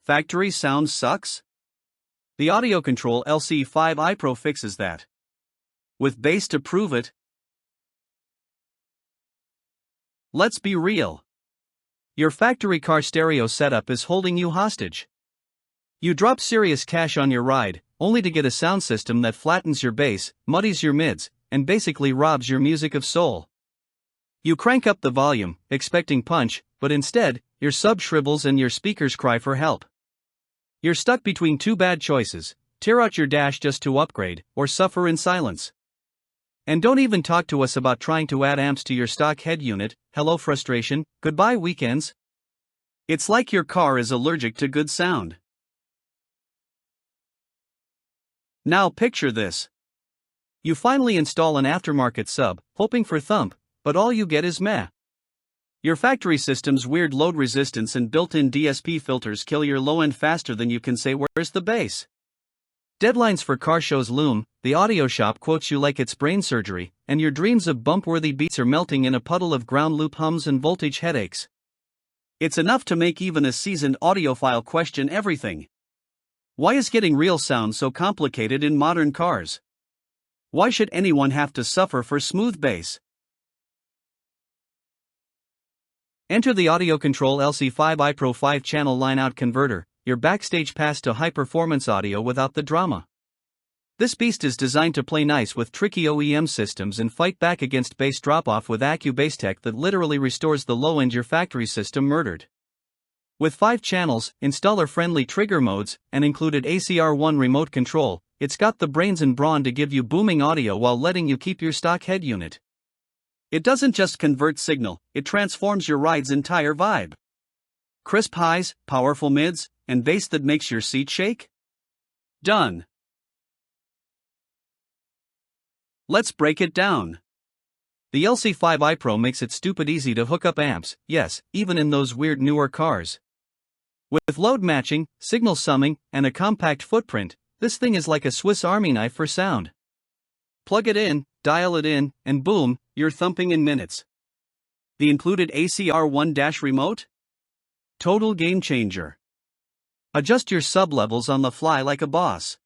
Factory sound sucks? The AudioControl LC5iPRO fixes that. With bass to prove it. Let's be real. Your factory car stereo setup is holding you hostage. You drop serious cash on your ride, only to get a sound system that flattens your bass, muddies your mids, and basically robs your music of soul. You crank up the volume, expecting punch, but instead, your sub shrivels and your speakers cry for help. You're stuck between two bad choices: tear out your dash just to upgrade, or suffer in silence. And don't even talk to us about trying to add amps to your stock head unit. Hello frustration, goodbye weekends. It's like your car is allergic to good sound. Now picture this. You finally install an aftermarket sub, hoping for thump, but all you get is meh. Your factory system's weird load resistance and built-in DSP filters kill your low end faster than you can say where's the bass. Deadlines for car shows loom, the audio shop quotes you like it's brain surgery, and your dreams of bump-worthy beats are melting in a puddle of ground loop hums and voltage headaches. It's enough to make even a seasoned audiophile question everything. Why is getting real sound so complicated in modern cars? Why should anyone have to suffer for smooth bass? Enter the AudioControl LC5iPRO 5-channel line-out converter, your backstage pass to high-performance audio without the drama. This beast is designed to play nice with tricky OEM systems and fight back against bass drop-off with AccuBass tech that literally restores the low-end your factory system murdered. With 5 channels, installer-friendly trigger modes, and included ACR1 remote control, it's got the brains and brawn to give you booming audio while letting you keep your stock head unit. It doesn't just convert signal, it transforms your ride's entire vibe. Crisp highs, powerful mids, and bass that makes your seat shake? Done. Let's break it down. The LC5iPRO makes it stupid easy to hook up amps, yes, even in those weird newer cars. With load matching, signal summing, and a compact footprint, this thing is like a Swiss Army knife for sound. Plug it in, dial it in, and boom, you're thumping in minutes. The included ACR1 remote? Total game changer. Adjust your sub-levels on the fly like a boss.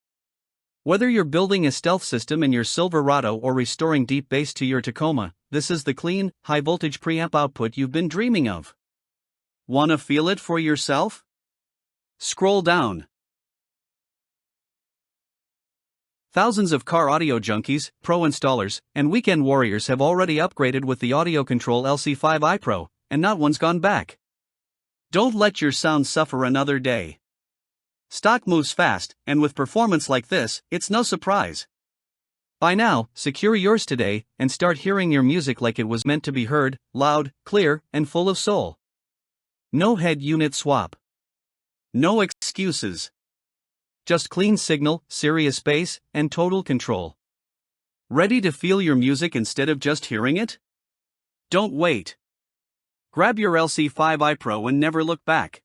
Whether you're building a stealth system in your Silverado or restoring deep bass to your Tacoma, this is the clean, high-voltage preamp output you've been dreaming of. Wanna feel it for yourself? Scroll down. Thousands of car audio junkies, pro installers, and weekend warriors have already upgraded with the AudioControl LC5iPRO, and not one's gone back. Don't let your sound suffer another day. Stock moves fast, and with performance like this, it's no surprise. By now, secure yours today, and start hearing your music like it was meant to be heard, loud, clear, and full of soul. No head unit swap. No excuses. Just clean signal, serious bass, and total control. Ready to feel your music instead of just hearing it? Don't wait. Grab your LC5iPRO and never look back.